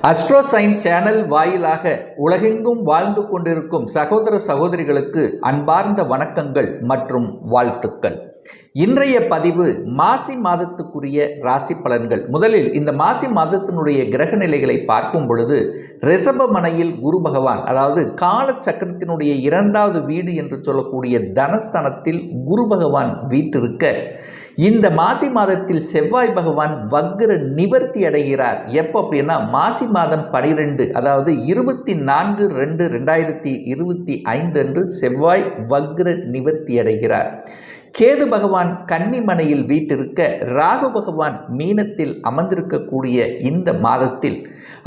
Astro sign channel வாயிலாக உலகெங்கும் வாழ்ந்து கொண்டிருக்கும் சகோதர சகோதரிகளுக்கு அன்பார்ந்த வணக்கங்கள் மற்றும் வாழ்த்துக்கள். இன்றைய பதிவு மாசி மாதத்துக்குரிய ராசி பலன்கள். முதலில் இந்த மாசி மாதத்தினுடைய கிரக நிலைகளை பார்க்கும் பொழுது ரிஷபமனையில் குரு பகவான், அதாவது கால சக்கரத்தினுடைய இரண்டாவது வீடு என்று சொல்லக்கூடிய தனஸ்தானத்தில் குரு பகவான் வீற்றிருக்க, இந்த மாசி மாதத்தில் செவ்வாய் பகவான் வக்ர நிவர்த்தி அடைகிறார். எப்போ அப்படின்னா மாசி மாதம் 12, அதாவது 24/2/2025 அன்று செவ்வாய் வக்ர நிவர்த்தி அடைகிறார். கேது பகவான் கன்னிமனையில் வீட்டிருக்க, ராகு பகவான் மீனத்தில் அமர்ந்திருக்கக்கூடிய இந்த மாதத்தில்,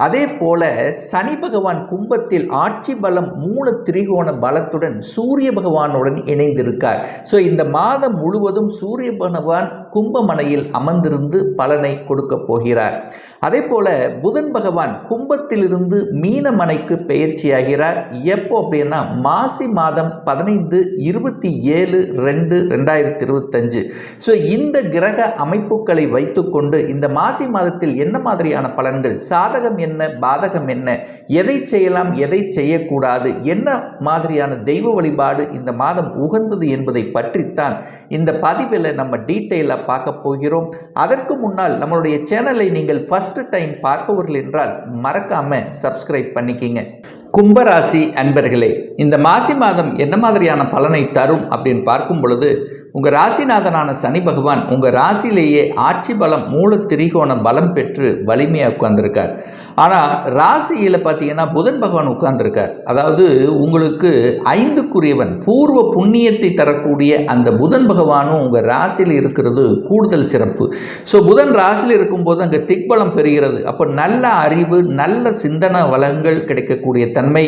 அதே போல சனி பகவான் கும்பத்தில் ஆட்சி பலம் மூல திரிகோண பலத்துடன் சூரிய பகவானுடன் இணைந்திருக்கார். ஸோ இந்த மாதம் முழுவதும் சூரிய பகவான் கும்பமனையில் அமர்ந்திருந்து பலனை கொடுக்க போகிறார். அதே போல புதன் பகவான் கும்பத்திலிருந்து மீனமனைக்கு பெயர்ச்சியாகிறார். எப்போ அப்படின்னா மாசி மாதம் 15/27/2025. ஸோ இந்த கிரக அமைப்புகளை வைத்துக்கொண்டு இந்த மாசி மாதத்தில் என்ன மாதிரியான பலன்கள், சாதகம் என்ன, பாதகம் என்ன, எதை செய்யலாம், எதை செய்யக்கூடாது, என்ன மாதிரியான தெய்வ வழிபாடு இந்த மாதம் உகந்தது என்பதை பற்றித்தான் இந்த பதிவில் நம்ம டீட்டெயிலாக பார்க்க போகிறோம். அதற்கு முன்னால் நம்மளுடைய சேனலை நீங்கள் ஃபர்ஸ்ட் டைம் பார்ப்பவர்கள் என்றால் மறக்காம சப்ஸ்கிரைப் பண்ணிக்கிங்க. கும்பராசி அன்பர்களே, இந்த மாசி மாதம் என்ன மாதிரியான பலனை தரும் அப்படின்னு பார்க்கும் பொழுது, உங்கள் ராசிநாதனான சனி பகவான் உங்கள் ராசியிலேயே ஆட்சி பலம் மூல திரிகோண பலம் பெற்று வலிமையாக உட்கார்ந்துருக்கார். ஆனால் ராசியில் பார்த்தீங்கன்னா புதன் பகவான் உட்கார்ந்துருக்கார். அதாவது உங்களுக்கு 5க்குரியவன், பூர்வ புண்ணியத்தை தரக்கூடிய அந்த புதன் பகவானும் உங்கள் ராசியில் இருக்கிறது கூடுதல் சிறப்பு. ஸோ புதன் ராசியில் இருக்கும்போது அங்கே திக்பலம் பெறுகிறது. அப்போ நல்ல அறிவு, நல்ல சிந்தனை வளங்கள் கிடைக்கக்கூடிய தன்மை,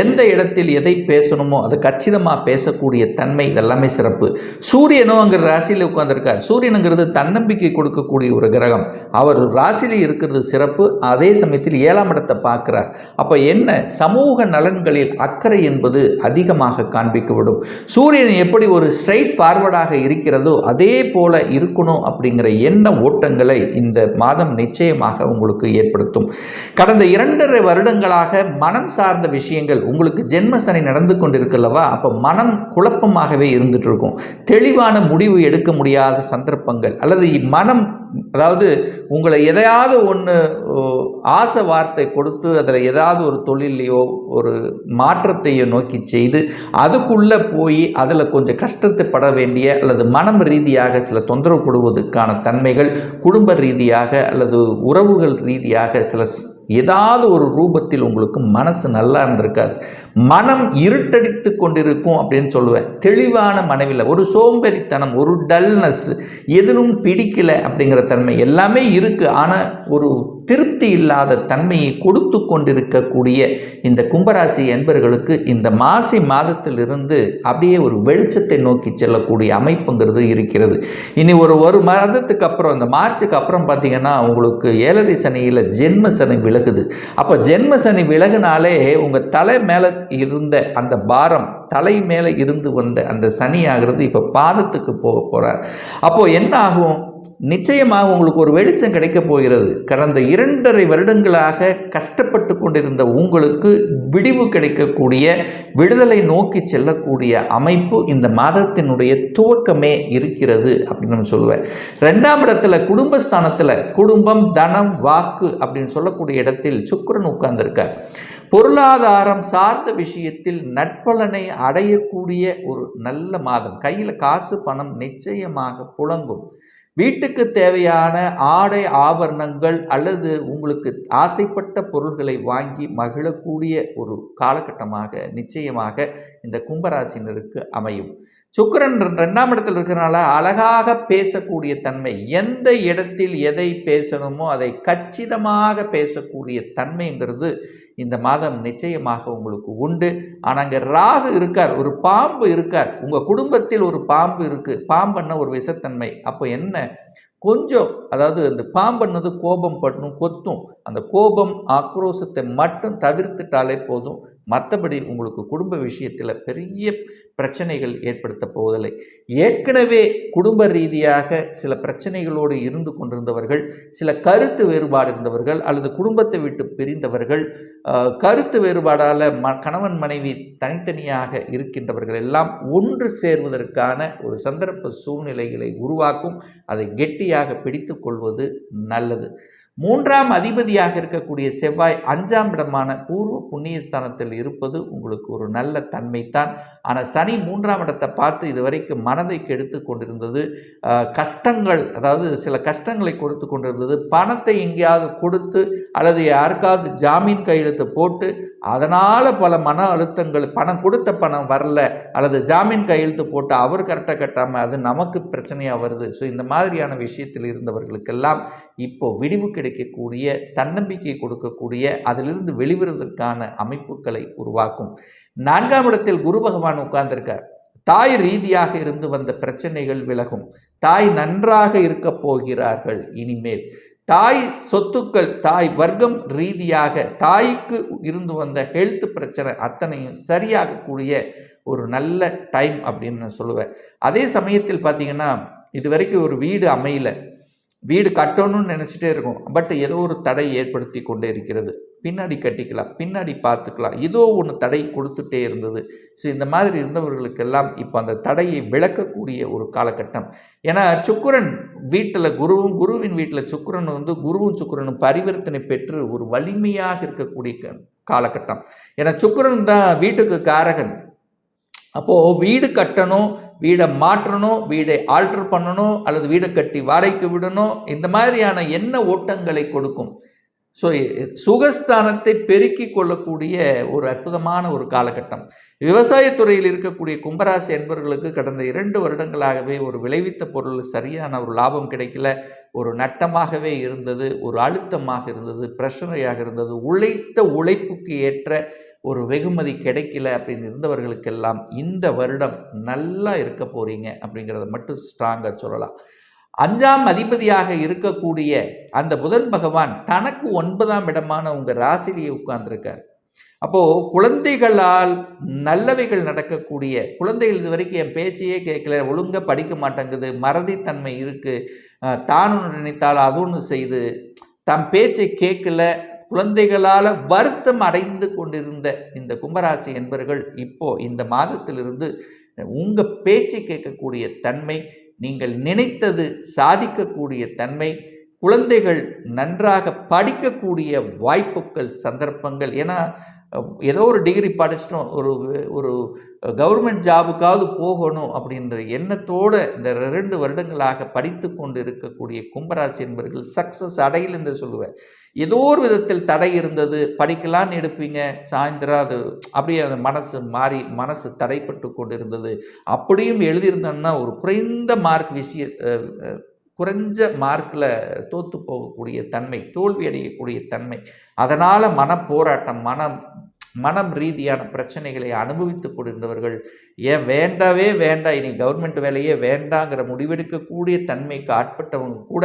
எந்த இடத்தில் எதை பேசணுமோ அதை கச்சிதமாக பேசக்கூடிய தன்மை, இதெல்லாமே சிறப்பு. சூரியனும் அங்கே ராசியில் உட்கார்ந்துருக்கார். சூரியனுங்கிறது தன்னம்பிக்கை கொடுக்கக்கூடிய ஒரு கிரகம். அவர் ராசியில் இருக்கிறது சிறப்பு. அதே சமயத்தில் 7ஆம் இடத்தை பார்க்கிறார். அப்போ என்ன, சமூக நலன்களில் அக்கறை என்பது அதிகமாக காண்பிக்கப்படும். சூரியன் எப்படி ஒரு ஸ்ட்ரைட் ஃபார்வர்டாக இருக்கிறதோ அதே போல இருக்கணும் அப்படிங்கிற எண்ண ஓட்டங்களை இந்த மாதம் நிச்சயமாக உங்களுக்கு ஏற்படுத்தும். கடந்த 2.5 வருடங்களாக மனம் சார்ந்த விஷயங்கள், உங்களுக்கு ஜென்ம சனி நடந்து கொண்டிருக்கல்லவா, அப்போ மனம் குழப்பமாகவே இருந்துட்டு இருக்கும். தெளிவான முடிவு எடுக்க முடியாத சந்தர்ப்பங்கள், அல்லது மனம், அதாவது உங்களை எதையாவது ஒன்று ஆசை வார்த்தை கொடுத்து அதில் ஏதாவது ஒரு தொழிலையோ ஒரு மாற்றத்தையோ நோக்கி செய்து அதுக்குள்ளே போய் அதில் கொஞ்சம் கஷ்டத்தை பட வேண்டிய, அல்லது மனம் ரீதியாக சில தொந்தரவு கொடுவதற்கான தன்மைகள், குடும்ப ரீதியாக அல்லது உறவுகள் ரீதியாக சில ஏதாவது ஒரு ரூபத்தில் உங்களுக்கு மனசு நல்லா இருந்திருக்காது. மனம் இருட்டடித்து கொண்டிருக்கும் அப்படின்னு சொல்லுவேன். தெளிவான மனவில் ஒரு சோம்பேறித்தனம், ஒரு டல்னஸ், எதுவும் பிடிக்கல அப்படிங்கிற தன்மை எல்லாமே இருக்குது. ஆனால் ஒரு திருப்தி இல்லாத தன்மையை கொடுத்து கொண்டிருக்கக்கூடிய இந்த கும்பராசி என்பர்களுக்கு இந்த மாசி மாதத்திலிருந்து அப்படியே ஒரு வெளிச்சத்தை நோக்கி செல்லக்கூடிய அமைப்புங்கிறது இருக்கிறது. இனி ஒரு மாதத்துக்கு அப்புறம், இந்த மார்ச்சுக்கு அப்புறம் பார்த்தீங்கன்னா உங்களுக்கு 7.5 சனியில் ஜென்ம சனி விலகுது. அப்போ ஜென்ம சனி விலகுனாலே உங்கள் தலை மேலே இருந்த அந்த பாரம், தலை மேலே இருந்து வந்த அந்த சனி ஆகிறது இப்போ பாதத்துக்கு போக போகிறார். அப்போது என்ன ஆகும், நிச்சயமாக உங்களுக்கு ஒரு வெளிச்சம் கிடைக்க போகிறது. கடந்த 2.5 வருடங்களாக கஷ்டப்பட்டு கொண்டிருந்த உங்களுக்கு விடிவு கிடைக்கக்கூடிய, விடுதலை நோக்கி செல்லக்கூடிய அமைப்பு இந்த மாதத்தினுடைய துவக்கமே இருக்கிறது அப்படின்னு நான் சொல்லுவேன். 2ஆம் இடத்துல குடும்பஸ்தானத்தில், குடும்பம், தனம், வாக்கு அப்படின்னு சொல்லக்கூடிய இடத்தில் சுக்கிரன் உட்கார்ந்திருக்கார். பொருளாதாரம் சார்ந்த விஷயத்தில் நற்பலனை அடையக்கூடிய ஒரு நல்ல மாதம். கையில் காசு பணம் நிச்சயமாக புழங்கும். வீட்டுக்கு தேவையான ஆடை ஆபரணங்கள் அல்லது உங்களுக்கு ஆசைப்பட்ட பொருள்களை வாங்கி மகிழக்கூடிய ஒரு காலகட்டமாக நிச்சயமாக இந்த கும்பராசினருக்கு அமையும். சுக்கிரன் 2ஆம் இடத்தில் இருக்கிறனால அழகாக பேசக்கூடிய தன்மை, எந்த இடத்தில் எதை பேசணுமோ அதை கச்சிதமாக பேசக்கூடிய தன்மைங்கிறது இந்த மாதம் நிச்சயமாக உங்களுக்கு உண்டு. ஆனால் அங்கே ராகு இருக்கார், ஒரு பாம்பு இருக்கார். உங்கள் குடும்பத்தில் ஒரு பாம்பு இருக்குது. பாம்புன்னா ஒரு விஷத்தன்மை. அப்போ என்ன, கொஞ்சம், அதாவது அந்த பாம்புன்னது கோபம் பண்ணும், கொத்தும். அந்த கோபம் ஆக்ரோஷத்தை மட்டும் தவிர்த்துட்டாலே போதும். மற்றபடி உங்களுக்கு குடும்ப விஷயத்தில் பெரிய பிரச்சனைகள் ஏற்படுத்த போவதில்லை. ஏற்கனவே குடும்ப ரீதியாக சில பிரச்சனைகளோடு இருந்து கொண்டிருந்தவர்கள், சில கருத்து வேறுபாடு இருந்தவர்கள் அல்லது குடும்பத்தை விட்டு பிரிந்தவர்கள், கருத்து வேறுபாடால் கணவன் மனைவி தனித்தனியாக இருக்கின்றவர்கள் எல்லாம் ஒன்று சேர்வதற்கான ஒரு சந்தர்ப்ப சூழ்நிலைகளை உருவாக்கும். அதை கெட்டியாக பிடித்து கொள்வது நல்லது. 3ஆம் அதிபதியாக இருக்கக்கூடிய செவ்வாய் 5ஆம் இடமான பூர்வ புண்ணியஸ்தானத்தில் இருப்பது உங்களுக்கு ஒரு நல்ல தன்மைத்தான். ஆனால் சனி 3ஆம் இடத்தை பார்த்து இதுவரைக்கும் மனதை கெடுத்து கொண்டிருந்தது. கஷ்டங்கள், அதாவது சில கஷ்டங்களை கொடுத்து கொண்டிருந்தது. பணத்தை எங்கேயாவது கொடுத்து அல்லது யாருக்காவது ஜாமீன் கையெழுத்து போட்டு அதனால் பல மன அழுத்தங்கள், பணம் கொடுத்த பணம் வரல அல்லது ஜாமீன் கையெழுத்து போட்டு அவர் கரெக்டாக கட்டாமல் அது நமக்கு பிரச்சனையாக வருது. ஸோ இந்த மாதிரியான விஷயத்தில் இருந்தவர்களுக்கெல்லாம் இப்போது விடிவு கிடைக்கக்கூடிய, தன்னம்பிக்கை கொடுக்கக்கூடிய, அதிலிருந்து வெளிவருவதற்கான அமைப்புகளை உருவாக்கும். 4ஆம் இடத்தில் குரு பகவான் உட்கார்ந்திருக்கார். தாய் ரீதியாக இருந்து வந்த பிரச்சனைகள் விலகும். தாய் நன்றாக இருக்க போகிறார்கள். இனிமேல் தாய் சொத்துக்கள், தாய் வர்க்கம் ரீதியாக தாய்க்கு இருந்து வந்த ஹெல்த் பிரச்சனை அத்தனையும் சரியாகக்கூடிய ஒரு நல்ல டைம் அப்படின்னு நான் சொல்லுவேன். அதே சமயத்தில் பார்த்தீங்கன்னா, இது வரைக்கும் ஒரு வீடு அமையல, வீடு கட்டணும்னு நினச்சிட்டே இருக்கும், பட் ஏதோ ஒரு தடை ஏற்படுத்தி கொண்டே இருக்கிறது. பின்னாடி கட்டிக்கலாம், பின்னாடி பார்த்துக்கலாம், ஏதோ ஒன்று தடை கொடுத்துட்டே இருந்தது. ஸோ இந்த மாதிரி இருந்தவர்களுக்கெல்லாம் இப்போ அந்த தடையை விளக்கக்கூடிய ஒரு காலகட்டம். ஏன்னா சுக்கிரன் வீட்டில் குருவும், குருவின் வீட்டில் சுக்கிரன் குருவும் சுக்கிரனும் பரிவர்த்தனை பெற்று ஒரு வலிமையாக இருக்கக்கூடிய காலகட்டம். ஏன்னா சுக்கிரன் தான் வீட்டுக்கு காரகன். அப்போது வீடு கட்டணும், வீடை மாற்றணும், வீடை ஆல்டர் பண்ணணும் அல்லது வீடை கட்டி வாடகைக்கு விடணும், இந்த மாதிரியான எண்ண ஓட்டங்களை கொடுக்கும். ஸோ சுகஸ்தானத்தை பெருக்கி கொள்ளக்கூடிய ஒரு அற்புதமான ஒரு காலகட்டம். விவசாயத்துறையில் இருக்கக்கூடிய கும்பராசி என்பவர்களுக்கு கடந்த 2 வருடங்களாகவே ஒரு விளைவித்த பொருள் சரியான ஒரு லாபம் கிடைக்கல, ஒரு நட்டமாகவே இருந்தது, ஒரு அழுத்தமாக இருந்தது, பிரச்சனையாக இருந்தது, உழைத்த உழைப்புக்கு ஏற்ற ஒரு வெகுமதி கிடைக்கல அப்படின்னு இருந்தவர்களுக்கெல்லாம் இந்த வருடம் நல்லா இருக்க போகிறீங்க அப்படிங்கிறத மட்டும் ஸ்ட்ராங்காக சொல்லலாம். 5ஆம் அதிபதியாக இருக்கக்கூடிய அந்த புதன் பகவான் தனக்கு 9ஆம் இடமான உங்கள் ராசிலேயே உட்கார்ந்துருக்கார். அப்போது குழந்தைகளால் நல்லவைகள் நடக்கக்கூடிய, குழந்தைகள் இது வரைக்கும் என் பேச்சையே கேட்கல, ஒழுங்காக படிக்க மாட்டேங்குது, மறதித்தன்மை இருக்குது, தான் ஒன்று நினைத்தால் அது ஒன்று செய்து தன் பேச்சை கேட்கல, குழந்தைகளால் வருத்தம் அடைந்து கொண்டிருந்த இந்த கும்பராசி என்பவர்கள் இப்போது இந்த மாதத்திலிருந்து உங்கள் பேச்சை கேட்கக்கூடிய தன்மை, நீங்கள் நினைத்தது சாதிக்கக்கூடிய தன்மை, குழந்தைகள் நன்றாக படிக்கக்கூடிய வாய்ப்புகள், சந்தர்ப்பங்கள். ஏன்னா ஏதோ ஒரு டிகிரி படிச்சிட்டோம், ஒரு கவர்மெண்ட் ஜாபுக்காவது போகணும் அப்படின்ற எண்ணத்தோடு இந்த 2 வருடங்களாக படித்து கொண்டு இருக்கக்கூடிய கும்பராசி என்பவர்கள் சக்ஸஸ் அடையல் என்று சொல்லுவேன். ஏதோ ஒரு விதத்தில் தடை இருந்தது, படிக்கலான்னு எடுப்பீங்க, சாயந்தரம் அது அப்படியே அந்த மனசு தடைப்பட்டு கொண்டு இருந்தது. அப்படியும் எழுதியிருந்தோன்னா ஒரு குறைந்த மார்க்கில் தோற்று போகக்கூடிய தன்மை, தோல்வி அடையக்கூடிய தன்மை, அதனால் மனப்போராட்டம், மனம் ரீதியான பிரச்சனைகளை அனுபவித்து கொண்டிருந்தவர்கள் ஏன் வேண்டாவே வேண்டாம், இனி கவர்மெண்ட் வேலையே வேண்டாங்கிற முடிவெடுக்கக்கூடிய தன்மைக்கு ஆட்பட்டவங்க கூட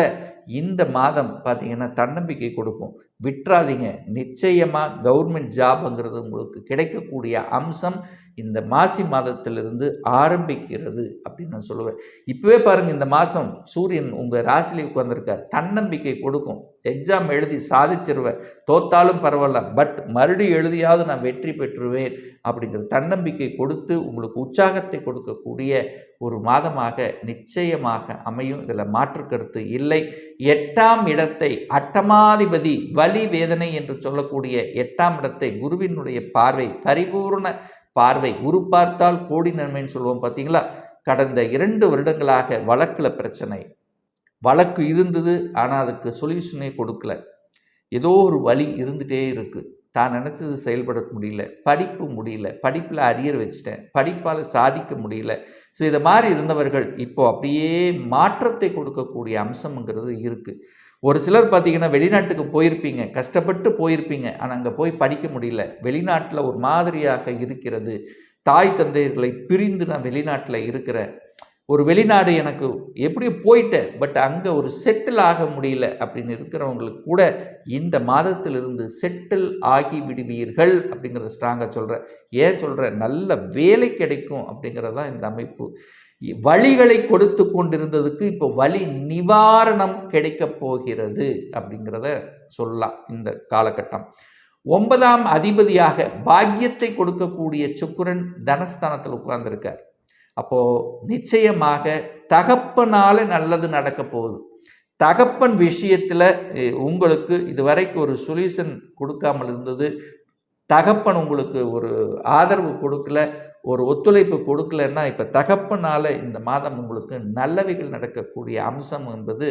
இந்த மாதம் பார்த்திங்கன்னா தன்னம்பிக்கை கொடுக்கும். விட்டுறாதீங்க, நிச்சயமாக கவர்மெண்ட் ஜாப்ங்கிறது உங்களுக்கு கிடைக்கக்கூடிய அம்சம் இந்த மாசி மாதத்திலிருந்து ஆரம்பிக்கிறது அப்படின்னு நான் சொல்லுவேன். இப்போவே பாருங்கள், இந்த மாதம் சூரியன் உங்கள் ராசியிலே உட்கார்ந்துருக்கார். தன்னம்பிக்கை கொடுக்கும். எக்ஸாம் எழுதி சாதிச்சிருவேன், தோத்தாலும் பரவாயில்ல, பட் மறுபடியும் எழுதியாவது நான் வெற்றி பெற்றுவேன் அப்படிங்கிற தன்னம்பிக்கை கொடுத்து உங்களுக்கு உற்சாகத்தை கொடுக்கக்கூடிய ஒரு மாதமாக நிச்சயமாக அமையும். இதில் மாற்று கருத்து இல்லை. 8ஆம் இடத்தை அட்டமாதிபதி வலி வேதனை என்று சொல்லக்கூடிய 8ஆம் இடத்தை குருவினுடைய பார்வை, பரிபூர்ண பார்வை, குரு பார்த்தால் கோடி நன்மைன்னு சொல்லுவோம் பார்த்தீங்களா. கடந்த 2 வருடங்களாக வழக்கில் பிரச்சனை, வழக்கு இருந்தது ஆனால் அதுக்கு சொல்யூஷனே கொடுக்கல, ஏதோ ஒரு வழி இருந்துகிட்டே இருக்குது, தான் நினச்சது செயல்பட முடியல, படிப்பு முடியல, படிப்பில் அரியர் வச்சுட்டேன், படிப்பால் சாதிக்க முடியல. ஸோ இதை மாதிரி இருந்தவர்கள் இப்போது அப்படியே மாற்றத்தை கொடுக்கக்கூடிய அம்சம்ங்கிறது இருக்குது. ஒரு சிலர் பார்த்திங்கன்னா வெளிநாட்டுக்கு போயிருப்பீங்க, கஷ்டப்பட்டு போயிருப்பீங்க, ஆனால் அங்கே போய் படிக்க முடியல, வெளிநாட்டில் ஒரு மாதிரியாக இருக்கிறது, தாய் தந்தையர்களை பிரிந்து நான் வெளிநாட்டில் இருக்கிறேன், ஒரு வெளிநாடு எனக்கு எப்படியோ போயிட்டேன், பட் அங்கே ஒரு செட்டில் ஆக முடியல அப்படின்னு இருக்கிறவங்களுக்கு கூட இந்த மாதத்திலிருந்து செட்டில் ஆகி விடுவீர்கள் அப்படிங்கிறத ஸ்ட்ராங்காக சொல்கிறேன். ஏன் சொல்கிறேன், நல்ல வேலை கிடைக்கும் அப்படிங்கிறது தான் இந்த அமைப்பு. வழிகளை கொடுத்து கொண்டிருந்ததுக்கு இப்போ வழி நிவாரணம் கிடைக்கப் போகிறது அப்படிங்கிறத சொல்லலாம். இந்த காலகட்டம் 9ஆம் அதிபதியாக பாக்கியத்தை கொடுக்கக்கூடிய சுக்கிரன் தனஸ்தானத்தில் உட்கார்ந்துருக்கார். அப்போது நிச்சயமாக தகப்பனால் நல்லது நடக்க போகுது. தகப்பன் விஷயத்தில் உங்களுக்கு இதுவரைக்கும் ஒரு சொல்யூஷன் கொடுக்காமல் இருந்தது, தகப்பன் உங்களுக்கு ஒரு ஆதரவு கொடுக்கல, ஒரு ஒத்துழைப்பு கொடுக்கலன்னா இப்போ தகப்பனால் இந்த மாதம் உங்களுக்கு நல்லவைகள் நடக்கக்கூடிய அம்சம் என்பது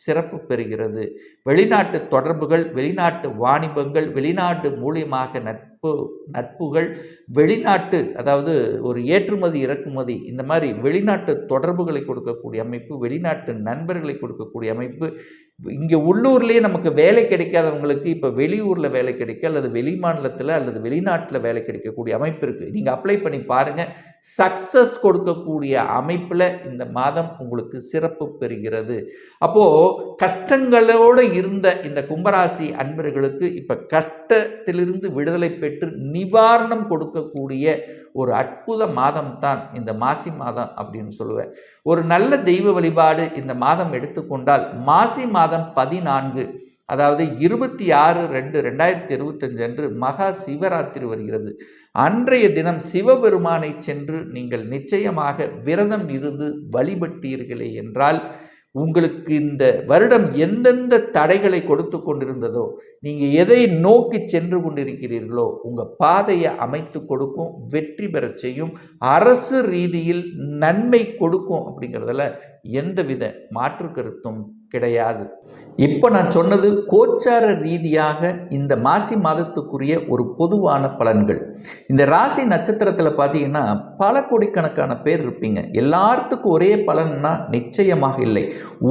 சிறப்பு பெறுகிறது. வெளிநாட்டு தொடர்புகள், வெளிநாட்டு வாணிபங்கள், வெளிநாட்டு மூலியமாக நட்புகள், வெளிநாட்டு அதாவது ஒரு ஏற்றுமதி இறக்குமதி, இந்த மாதிரி வெளிநாட்டு தொடர்புகளை கொடுக்கக்கூடிய அமைப்பு, வெளிநாட்டு நண்பர்களை கொடுக்கக்கூடிய அமைப்பு. இங்கே உள்ளூர்லேயே நமக்கு வேலை கிடைக்காதவங்களுக்கு இப்போ வெளியூரில் வேலை கிடைக்க, அல்லது வெளி மாநிலத்தில் அல்லது வெளிநாட்டில் வேலை கிடைக்கக்கூடிய அமைப்பு இருக்குது. நீங்கள் அப்ளை பண்ணி பாருங்கள், சக்ஸஸ் கொடுக்கக்கூடிய அமைப்பில் இந்த மாதம் உங்களுக்கு சிறப்பு பெறுகிறது. அப்போது கஷ்டங்களோடு இருந்த இந்த கும்பராசி அன்பர்களுக்கு இப்போ கஷ்டத்திலிருந்து விடுதலை பெற்று நிவாரணம் கொடுக்கக்கூடிய ஒரு அற்புத மாதம் தான் இந்த மாசி மாதம் அப்படின்னு சொல்லுவேன். ஒரு நல்ல தெய்வ வழிபாடு இந்த மாதம் எடுத்துக்கொண்டால் மாசி மாதம் 14, அதாவது 26/2/2025 அன்று மகா சிவராத்திரி வருகிறது. அன்றைய தினம் சிவபெருமானை சென்று நீங்கள் நிச்சயமாக விரதம் இருந்து வழிபட்டீர்களே என்றால் உங்களுக்கு இந்த வருடம் எந்தெந்த தடைகளை கொடுத்து கொண்டிருந்ததோ, நீங்கள் எதை நோக்கி சென்று கொண்டிருக்கிறீர்களோ உங்கள் பாதையை அமைத்து கொடுக்கும், வெற்றி பெற செய்யும், அரசு ரீதியில் நன்மை கொடுக்கும் அப்படிங்கிறதுல எந்தவித மாற்று கருத்தும் கிடையாது. இப்போ நான் சொன்னது கோச்சார ரீதியாக இந்த மாசி மாதத்துக்குரிய ஒரு பொதுவான பலன்கள். இந்த ராசி நட்சத்திரத்தில் பார்த்தீங்கன்னா பல கோடிக்கணக்கான பேர் இருப்பீங்க. எல்லாத்துக்கும் ஒரே பலன்னா நிச்சயமாக இல்லை.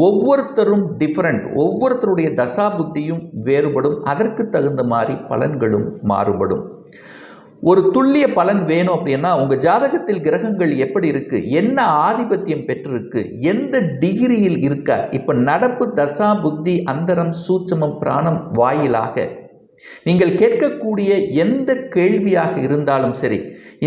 ஒவ்வொருத்தரும் டிஃப்ரெண்ட், ஒவ்வொருத்தருடைய தசா புத்தியும் வேறுபடும், அதற்கு தகுந்த மாதிரி பலன்களும் மாறுபடும். ஒரு துல்லிய பலன் வேணும் அப்படின்னா உங்கள் ஜாதகத்தில் கிரகங்கள் எப்படி இருக்குது, என்ன ஆதிபத்தியம் பெற்றிருக்கு, எந்த டிகிரியில் இருக்கா, இப்போ நடப்பு தசா புத்தி அந்தரம் சூட்சமம் பிராணம் வாயிலாக நீங்கள் கேட்கக்கூடிய எந்த கேள்வியாக இருந்தாலும் சரி,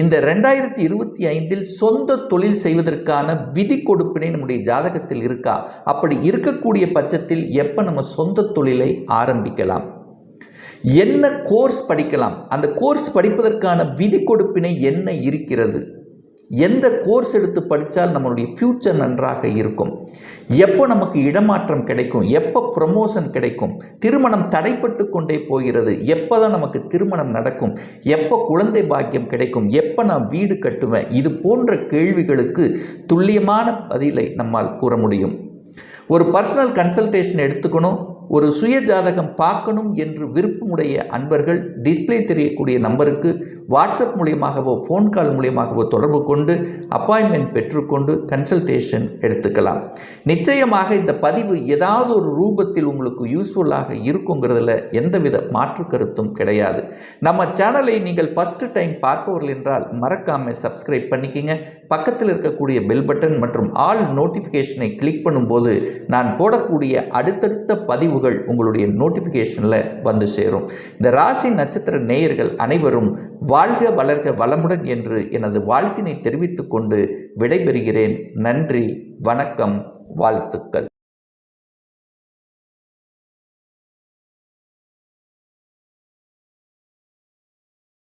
இந்த 2025 சொந்த தொழில் செய்வதற்கான விதி கொடுப்பினை நம்முடைய ஜாதகத்தில் இருக்கா, அப்படி இருக்கக்கூடிய பட்சத்தில் எப்போ நம்ம சொந்த தொழிலை ஆரம்பிக்கலாம், என்ன கோர்ஸ் படிக்கலாம், அந்த கோர்ஸ் படிப்பதற்கான விதி கொடுப்பினை என்ன இருக்கிறது, எந்த கோர்ஸ் எடுத்து படித்தால் நம்மளுடைய ஃப்யூச்சர் நன்றாக இருக்கும், எப்போ நமக்கு இடமாற்றம் கிடைக்கும், எப்போ ப்ரமோஷன் கிடைக்கும், திருமணம் தடைப்பட்டு கொண்டே போகிறது, எப்போ தான் நமக்கு திருமணம் நடக்கும், எப்போ குழந்தை பாக்கியம் கிடைக்கும், எப்போ நான் வீடு கட்டுவேன், இது போன்ற கேள்விகளுக்கு துல்லியமான பதிலை நம்மால் கூற முடியும். ஒரு பர்சனல் கன்சல்டேஷன் எடுத்துக்கணும், ஒரு சுய ஜாதகம் பார்க்கணும் என்று விருப்பமுடைய அன்பர்கள் டிஸ்பிளே தெரியக்கூடிய நம்பருக்கு வாட்ஸ்அப் மூலியமாகவோ ஃபோன் கால் மூலியமாகவோ தொடர்பு கொண்டு அப்பாயின்மெண்ட் பெற்றுக்கொண்டு கன்சல்டேஷன் எடுத்துக்கலாம். நிச்சயமாக இந்த பதிவு ஏதாவது ஒரு ரூபத்தில் உங்களுக்கு யூஸ்ஃபுல்லாக இருக்குங்கிறதுல எந்தவித மாற்று கருத்தும் கிடையாது. நம்ம சேனலை நீங்கள் ஃபஸ்ட்டு டைம் பார்ப்பவர்கள் என்றால் மறக்காமல் சப்ஸ்கிரைப் பண்ணிக்கிங்க. பக்கத்தில் இருக்கக்கூடிய பெல் பட்டன் மற்றும் ஆல் நோட்டிஃபிகேஷனை கிளிக் பண்ணும்போது நான் போடக்கூடிய அடுத்தடுத்த பதிவுகள் உங்களுடைய நோட்டிஃபிகேஷனில் வந்து சேரும். இந்த ராசி நட்சத்திர நேயர்கள் அனைவரும் வாழ்க வளர்க வளமுடன் என்று எனது வாழ்த்தினை தெரிவித்துக் கொண்டு விடைபெறுகிறேன். நன்றி, வணக்கம், வாழ்த்துக்கள்.